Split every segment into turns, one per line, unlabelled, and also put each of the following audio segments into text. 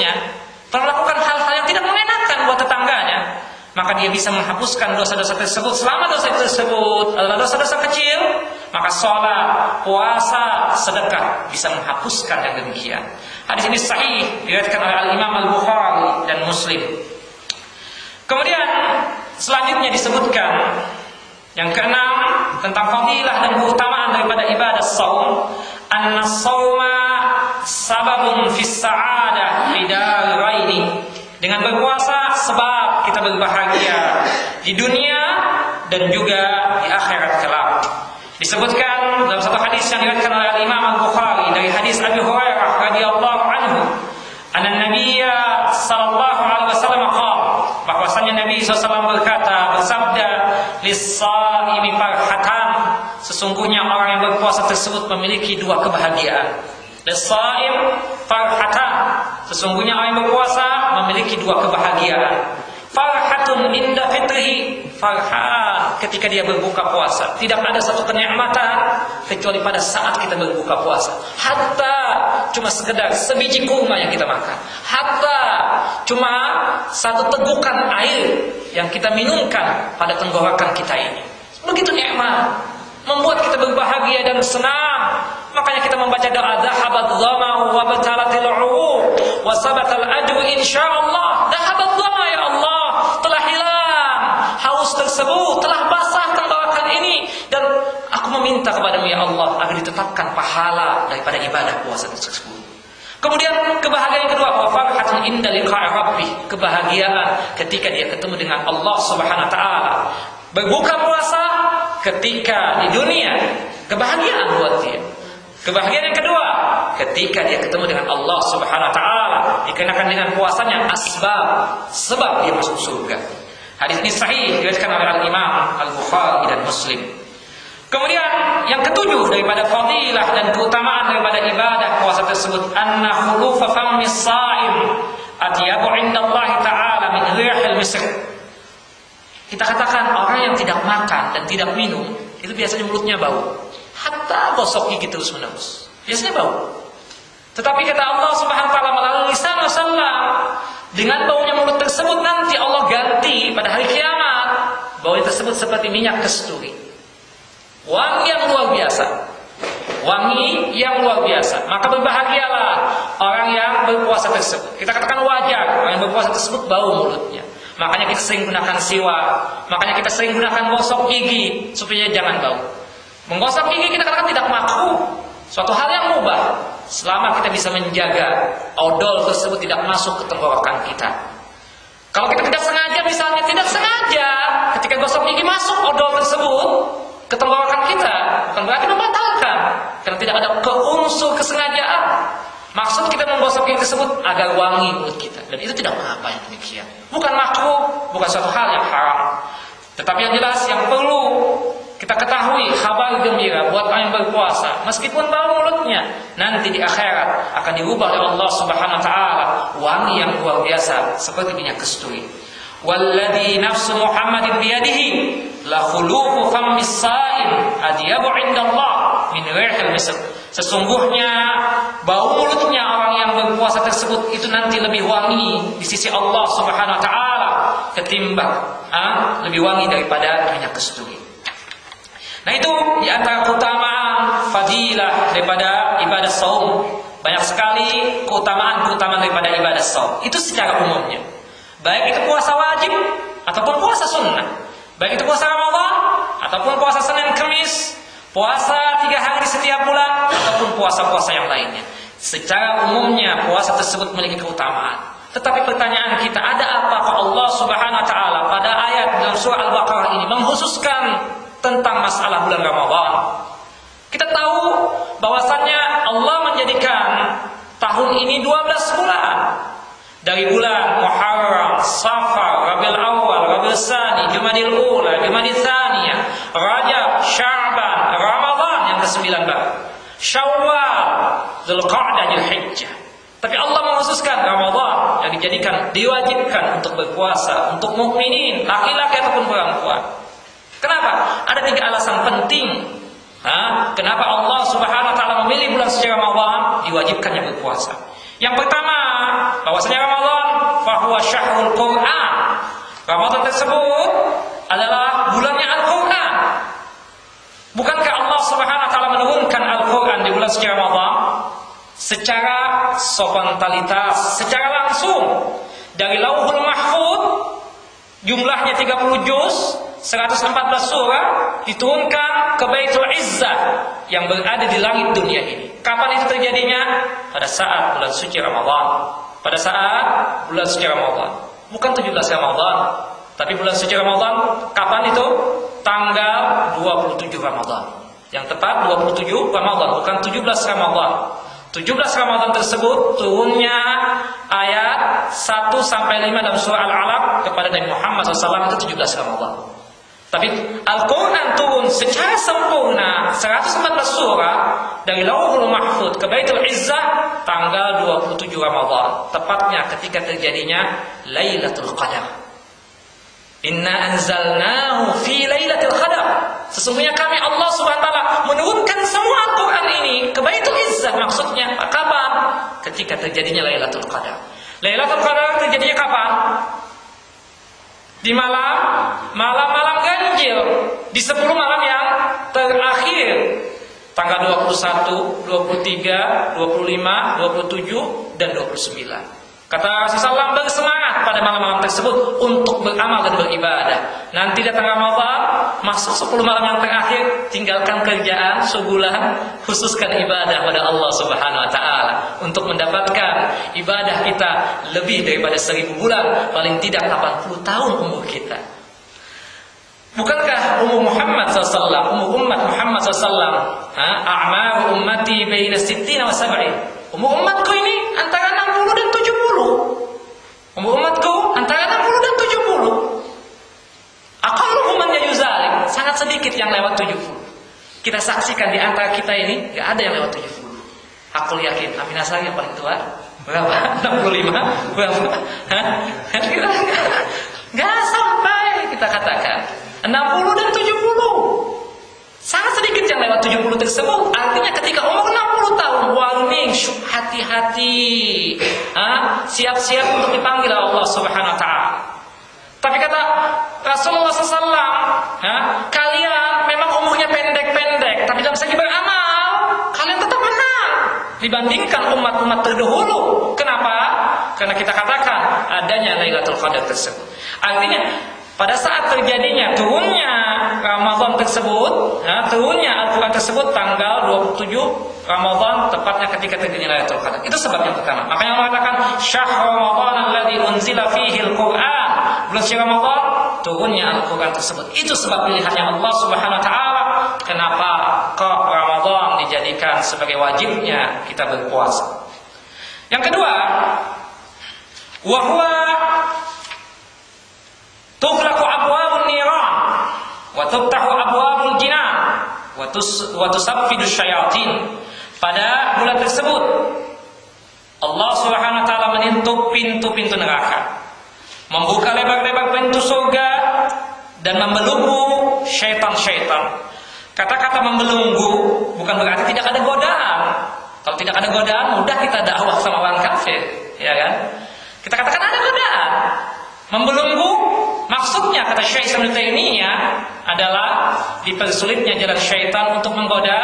seterusnya, telah melakukan hal-hal yang tidak mengenakan buat tetangganya, maka dia bisa menghapuskan dosa-dosa tersebut. Selama dosa tersebut adalah dosa-dosa kecil, maka sholat, puasa, sedekah bisa menghapuskan yang demikian. Hadis ini sahih, diriwayatkan oleh Al-Imam Al-Bukhari dan Muslim. Kemudian selanjutnya disebutkan yang keenam tentang fadilah dan keutamaan daripada ibadah shaum. Anna shauma sababun fis sa'adah fi daraini. Dengan berpuasa sebab kita berbahagia di dunia dan juga di akhirat kelak. Disebutkan dalam satu hadis yang diriwayatkan oleh Imam Al-Bukhari dari hadis Abi Hurairah radhiyallahu anhu, anna Nabiyya sallallahu alaihi wasallam qala, bahwasanya Nabi SAW bersabda, lis-shaimi farhatan, sesungguhnya orang yang berpuasa tersebut memiliki dua kebahagiaan. Lis-shaim farhatan, sesungguhnya orang yang berpuasa memiliki dua kebahagiaan. Farhatun inda fitrihi, farhat ketika dia berbuka puasa. Tidak ada satu kenikmatan kecuali pada saat kita berbuka puasa. Hatta cuma sekedar sebiji kurma yang kita makan, hatta cuma satu tegukan air yang kita minumkan pada tenggorokan kita ini, begitu nikmat, membuat kita berbahagia dan senang. Makanya kita membaca doa dhahabat dhama'u wa batalatil 'uruq wa sabatal ajru insyaallah. Dhahabat dhama, ya Allah, telah hilang haus tersebut, telah basah tenggorokan ini, dan aku meminta kepadamu ya Allah agar ditetapkan pahala daripada ibadah puasa tersebut. Kemudian kebahagiaan kedua, wa farhatun inda liqa'i rabbih, kebahagiaan ketika dia ketemu dengan Allah Subhanahu wa taala. Berbuka puasa ketika di dunia, kebahagiaan buat dia. Kebahagiaan yang kedua, ketika dia ketemu dengan Allah Subhanahu wa taala, dikenakan dengan puasanya sebab dia masuk surga. Hadis ini sahih, diriwayatkan oleh Al-Imam Al-Bukhari dan Muslim. Kemudian yang ketujuh daripada fadilah dan keutamaan daripada ibadah puasa tersebut, anna khulufa fammis shaim atyabu 'indallahi ta'ala min rihil misk. Kita katakan orang yang tidak makan dan tidak minum itu biasanya mulutnya bau, hatta gosok gigi terus menerus, biasanya bau. Tetapi kata Allah Subhanahu wa taala melalui lisan Rasulullah, dengan baunya mulut tersebut nanti Allah ganti pada hari kiamat baunya tersebut seperti minyak kasturi, wangi yang luar biasa, wangi yang luar biasa. Maka berbahagialah orang yang berpuasa tersebut. Kita katakan wajar orang yang berpuasa tersebut bau mulutnya, makanya kita sering gunakan siwak, makanya kita sering gunakan gosok gigi supaya jangan bau. Menggosok gigi kita katakan tidak makruh, suatu hal yang mubah, selama kita bisa menjaga odol tersebut tidak masuk ke tenggorokan kita. Kalau kita tidak sengaja, misalnya tidak sengaja ketika gosok gigi masuk odol tersebut ke tenggorokan kita, bukan berarti membatalkan, karena tidak ada unsur kesengajaan. Maksud kita menggosok gigi tersebut agar wangi mulut kita, dan itu tidak mengapa yang demikian. Bukan makruh, bukan suatu hal yang haram. Tetapi yang jelas yang perlu kita ketahui, kabar gembira buat orang yang berpuasa, meskipun bau mulutnya, nanti di akhirat akan diubah oleh Allah Subhanahu wa taala wangi yang luar biasa seperti minyak kasturi. Walladzi nafsu Muhammadin biyadihi la khulufu fammis shaim adyabu 'indallah min rihil misk. Sesungguhnya bau mulutnya orang yang berpuasa tersebut itu nanti lebih wangi di sisi Allah Subhanahu wa taala ketimbang lebih wangi daripada minyak kasturi. Nah, itu di antara keutamaan fadilah daripada ibadah shaum. Banyak sekali keutamaan-keutamaan daripada ibadah shaum. Itu secara umumnya. Baik itu puasa wajib ataupun puasa sunnah. Baik itu puasa Ramadan ataupun puasa Senin Kamis, puasa 3 hari setiap bulan ataupun puasa-puasa yang lainnya. Secara umumnya puasa tersebut memiliki keutamaan. Tetapi pertanyaan kita, ada apakah Allah Subhanahu wa taala pada ayat dalam surah Al-Baqarah ini mengkhususkan tentang masalah bulan Ramadan? Kita tahu bahwasannya Allah menjadikan tahun ini 12 bulan. Dari bulan Muharram, Safar, Rabiul Awal, Rabiul Tsani, Jumadil Ula, Jumadil Tsaniyah, Rajab, Sya'ban, Ramadan yang ke-19, Syawal, Dzulqa'dah, Dzulhijjah. Tapi Allah mengkhususkan Ramadan yang diwajibkan untuk berpuasa untuk mukminin, laki-laki ataupun perempuan. Kenapa? Ada 3 alasan penting. Kenapa Allah Subhanahu wa taala memilih bulan suci Ramadan diwajibkannya berpuasa. Yang pertama, bahwa bahwasanya Ramadan fahuwa syahrul Quran. Ramadan tersebut adalah bulannya Al-Quran. Bukankah Allah Subhanahu wa taala menurunkan Al-Quran di bulan suci Ramadan secara spontanitas, secara langsung dari Lauhul Mahfuz, jumlahnya 30 juz, 114 surah, diturunkan ke Baitul Izzah yang berada di langit dunia ini. Kapan itu terjadinya? Pada saat bulan suci Ramadan. Pada saat bulan suci Ramadan. Bukan 17 Ramadan, tapi bulan suci Ramadan. Kapan itu? Tanggal 27 Ramadan. Yang tepat 27 Ramadan, bukan 17 Ramadan. 17 Ramadan tersebut turunnya ayat 1 sampai 5 dalam surah Al-Alaq kepada Nabi Muhammad SAW itu 17 Ramadan. Tapi Al-Quran turun secara sempurna 114 surah dari Lauhul Mahfuz ke Baitul Izzah tanggal 27 Ramadan, tepatnya ketika terjadinya Lailatul Qadar. Inna anzalnahu fi Lailatul Qadar. Sesungguhnya kami Allah Subhanahu wa taala menurunkan semua Al-Quran ini ke Baitul Izzah. Maksudnya kapan? Ketika terjadinya Lailatul Qadar. Lailatul Qadar terjadinya kapan? Di malam ganjil, di 10 malam yang terakhir, tanggal 21, 23, 25, 27 dan 29. Kata Rasulullah, bersemangat pada malam-malam tersebut untuk beramal dan beribadah. Nanti datang Ramadan, masuk 10 malam yang terakhir, tinggalkan kerjaan sebulan, khususkan ibadah pada Allah Subhanahu wa taala untuk mendapatkan ibadah kita lebih daripada 1000 bulan, paling tidak 80 tahun umur kita. Bukankah umur Muhammad SAW, umur umat Muhammad SAW, a'maru ummati baina 60 wa 70. Umur umatku ini antara 60 dan 70. Umur umatku antara 60 dan 70. Aqalluhum man yuzalik, sangat sedikit yang lewat 70. Kita saksikan di antara kita ini enggak ada yang lewat 70. Aku yakin Aminah Sari yang paling tua berapa? 65? Berapa? Enggak sampai kita katakan 60 dan 70. Sangat sedikit yang lewat 70 tersebut. Artinya ketika umur 60 tahun, warning, hati-hati, siap-siap untuk dipanggil Allah Subhanahu wa taala. Tapi kata Rasulullah SAW, kalian memang umurnya pendek-pendek, tapi dalam segi beramal kalian tetap menang dibandingkan umat-umat terdahulu. Kenapa? Karena kita katakan adanya Lailatul Qadar tersebut. Artinya pada saat terjadinya turunnya Ramadan tersebut, turunnya Al-Quran tersebut tanggal 27 Ramadan, tepatnya ketika terjadinya Lailatul Qadar. Itu sebab yang pertama. Makanya Allah mengatakan syahr Ramadan alladzi unzila fihi al-Quran. Bulan suci Ramadan turunnya Al-Quran tersebut. Itu sebab pilihannya Allah Subhanahu wa taala. Kenapa kok Ramadan dijadikan sebagai wajibnya kita berpuasa? Yang kedua, wa huwa tughlaqu abwabun niran wa tuftahu abwabul jinan wa tusaffidu syayatin. Pada bulan tersebut Allah Subhanahu wa taala menutup pintu-pintu neraka, membuka lebar-lebar pintu surga dan membelenggu syaitan-syaitan. Kata-kata membelenggu bukan berarti tidak ada godaan. Kalau tidak ada godaan, mudah kita dakwah sama orang kafir, ya kan? Kita katakan ada godaan. Membelenggu maksudnya kata Syekh Ibnu Taimiyah adalah dipersulitnya jalan syaitan untuk menggoda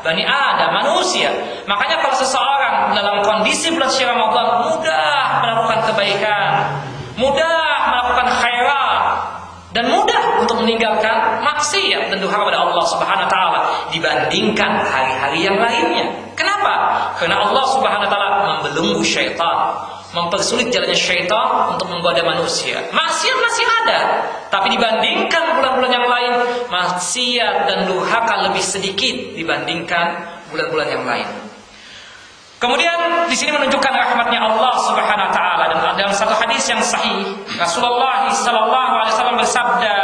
Bani Adam, manusia. Makanya kalau seseorang dalam kondisi bulan suci Ramadan mudah melakukan kebaikan, mudah melakukan khairat, dan mudah untuk meninggalkan maksiat dan durhaka kepada Allah Subhanahu wa taala dibandingkan hari-hari yang lainnya. Kenapa? Karena Allah Subhanahu wa taala membelenggu syaitan, mempersulit jalannya syaitan untuk menggoda manusia. Maksiat masih ada, tapi dibandingkan bulan-bulan yang lain, maksiat dan durhaka lebih sedikit dibandingkan bulan-bulan yang lain. Kemudian di sini menunjukkan rahmatnya Allah Subhanahu wa taala, dan dalam satu hadis yang sahih Rasulullah sallallahu alaihi wasallam bersabda,